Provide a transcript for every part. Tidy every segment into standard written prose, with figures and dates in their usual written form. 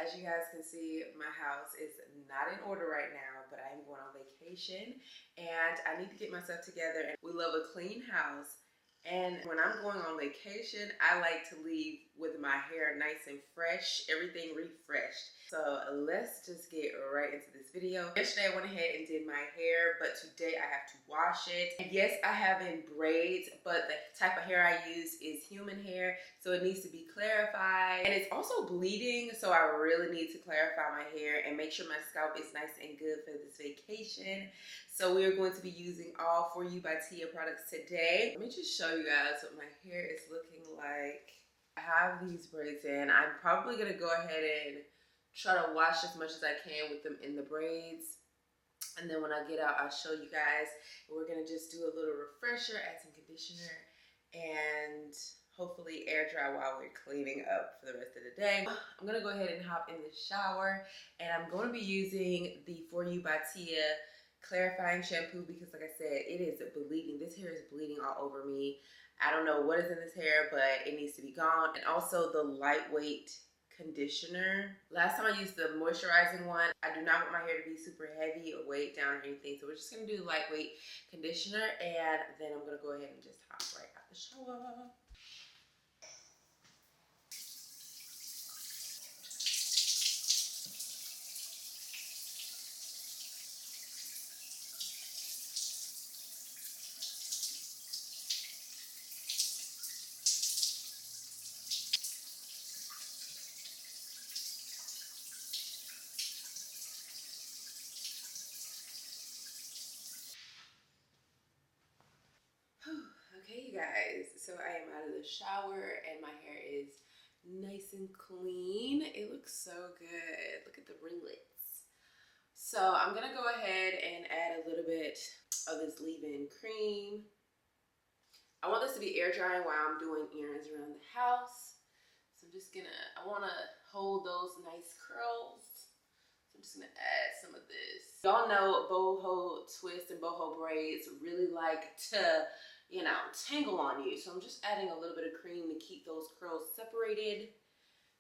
as you guys can see, my house is not in order right now, but I am going on vacation and I need to get myself together. And we love a clean house. And when I'm going on vacation, I like to leave with my hair nice and fresh, everything refreshed. So let's just get right into this video. Yesterday I went ahead and did my hair, but today I have to wash it. And yes, I have in braids, but the type of hair I use is human hair, so it needs to be clarified. And it's also bleeding, so I really need to clarify my hair and make sure my scalp is nice and good for this vacation. So we are going to be using all For You by Tia products today. Let me just show you guys what my hair is looking like. I have these braids in. I'm probably gonna go ahead and try to wash as much as I can with them in the braids. And then when I get out, I'll show you guys. We're gonna just do a little refresher, add some conditioner, and hopefully air dry while we're cleaning up for the rest of the day. I'm gonna go ahead and hop in the shower, and I'm gonna be using the For You by Tia clarifying shampoo because, like I said, it is bleeding. This hair is bleeding all over me. I don't know what is in this hair, but it needs to be gone. And also the lightweight conditioner. Last time I used the moisturizing one, I do not want my hair to be super heavy or weighed down or anything. So we're just gonna do lightweight conditioner, and then I'm gonna go ahead and just hop right out the shower. Okay, you guys, so I am out of the shower and my hair is nice and clean. It looks so good. Look at the ringlets. So I'm gonna go ahead and add a little bit of this leave-in cream. I want this to be air drying while I'm doing errands around the house. So I'm just gonna, I wanna hold those nice curls. So I'm just gonna add some of this. Y'all know boho twists and boho braids really like to, you know, tangle on you. So I'm just adding a little bit of cream to keep those curls separated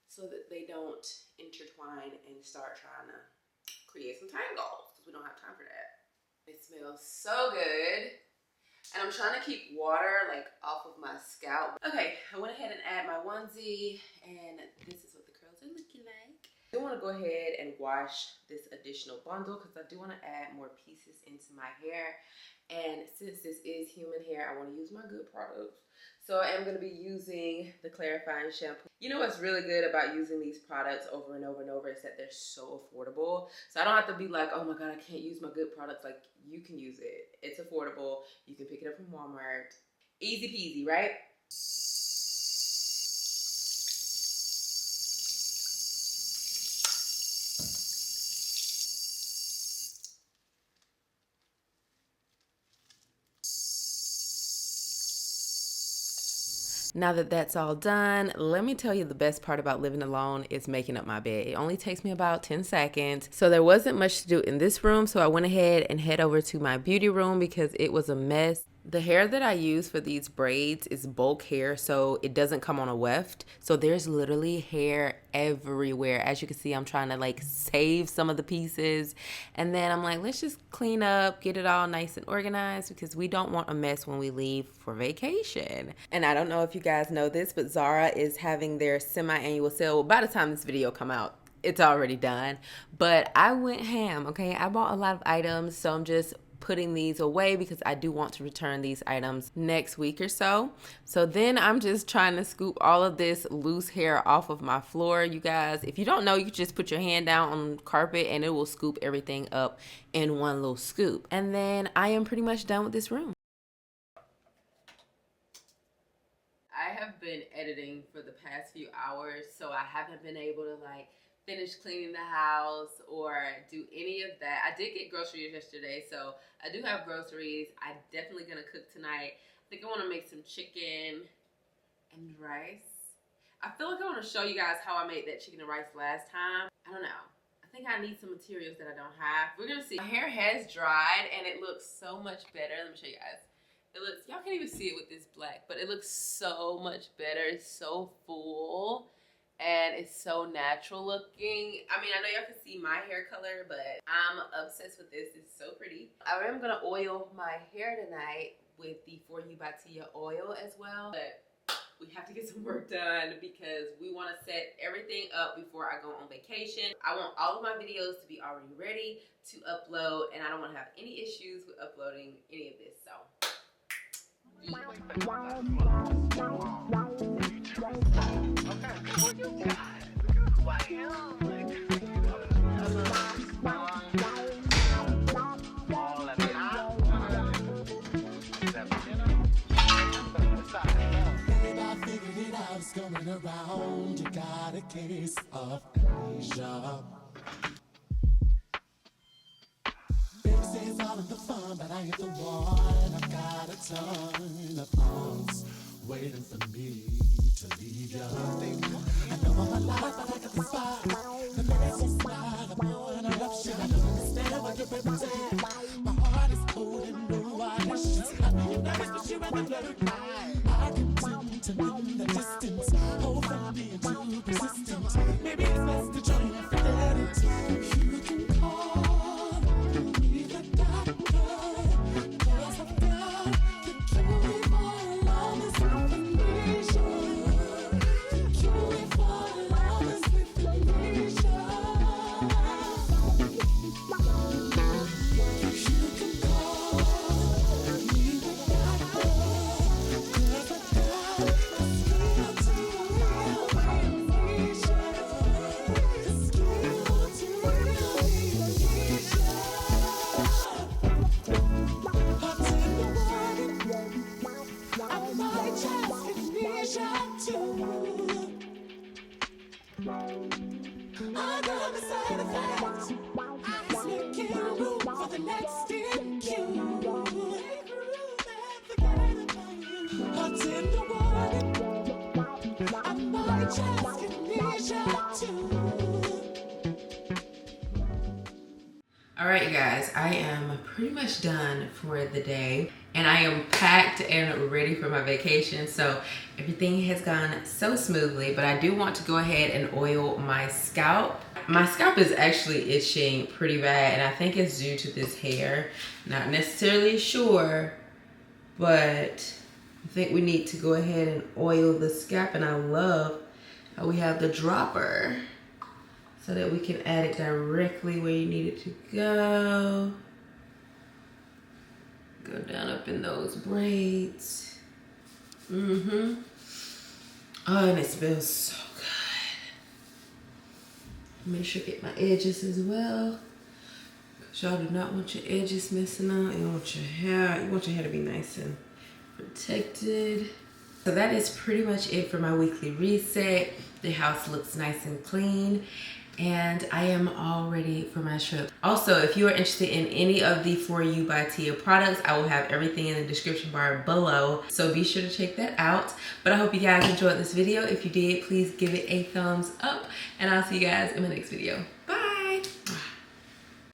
so that they don't intertwine and start trying to create some tangles because we don't have time for that. It smells so good. And I'm trying to keep water like off of my scalp. Okay, I went ahead and add my onesie, and this is what the curls are looking like. I do want to go ahead and wash this additional bundle because I do want to add more pieces into my hair. And since this is human hair, I want to use my good products. So I am going to be using the clarifying shampoo. You know what's really good about using these products over and over and over is that they're so affordable. So I don't have to be like, oh my God, I can't use my good products. Like, you can use it. It's affordable. You can pick it up from Walmart. Easy peasy, right? Now that that's all done, let me tell you the best part about living alone is making up my bed. It only takes me about 10 seconds. So there wasn't much to do in this room, so I went ahead and head over to my beauty room because it was a mess. The hair that I use for these braids is bulk hair, so it doesn't come on a weft. So there's literally hair everywhere. As you can see, I'm trying to like save some of the pieces. And then I'm like, let's just clean up, get it all nice and organized because we don't want a mess when we leave for vacation. And I don't know if you guys know this, but Zara is having their semi-annual sale. Well, by the time this video come out, it's already done. But I went ham, okay? I bought a lot of items, so I'm just putting these away because I do want to return these items next week or so. So then I'm just trying to scoop all of this loose hair off of my floor. You guys, if you don't know, you can just put your hand down on the carpet and it will scoop everything up in one little scoop. And then I am pretty much done with this room. I have been editing for the past few hours, so I haven't been able to like finish cleaning the house or do any of that. I did get groceries yesterday, so I do have groceries. I'm definitely gonna cook tonight. I think I want to make some chicken and rice. I feel like I want to show you guys how I made that chicken and rice last time. I don't know. I think I need some materials that I don't have. We're gonna see. My hair has dried and it looks so much better. Let me show you guys. It looks, y'all can't even see it with this black, but it looks so much better. It's so full. and it's so natural looking. I mean, I know y'all can see my hair color, but I'm obsessed with this. It's so pretty. I am gonna oil my hair tonight with the For You by Tia oil as well, but we have to get some work done because we want to set everything up before I go on vacation. I want all of my videos to be already ready to upload, and I don't want to have any issues with uploading any of this. So going around, you got a case of amnesia. Baby says all of the fun, but I ain't the one. I've got a ton of arms waiting for me to leave ya. I know I'm alive, but I got the spot. The minutes you smile, I'm no interruption. I don't understand what you represent. My heart is cold and no auditions. I know you're nervous, but you're rather blurred. I can tend to mean the distance. Hold from being too persistent. Maybe it's best to join and forget it. You can call me the doctor, 'cause I've got the cure for love is information. The cure for love is information. You can call me the doctor, 'cause I've got the skill to real information. The skill to real information. I'll take the word. I might just get vision too. I got the side effects. It's making room for the next in queue. I'll take the word. I might just get vision too. all right, you guys, I am pretty much done for the day, and I am packed and ready for my vacation. So everything has gone so smoothly, but I do want to go ahead and oil my scalp. My scalp is actually itching pretty bad, and I think it's due to this hair. Not necessarily sure, but I think we need to go ahead and oil the scalp, and I love how we have the dropper so that we can add it directly where you need it to go. Go down up in those braids. Oh, and it smells so good. Make sure to get my edges as well, because y'all do not want your edges messing up. You want your hair to be nice and protected. So that is pretty much it for my weekly reset. The house looks nice and clean, and I am all ready for my trip. Also, if you are interested in any of the For You by Tia products, I will have everything in the description bar below, so be sure to check that out. But I hope you guys enjoyed this video. If you did, please give it a thumbs up, and I'll see you guys in my next video. Bye.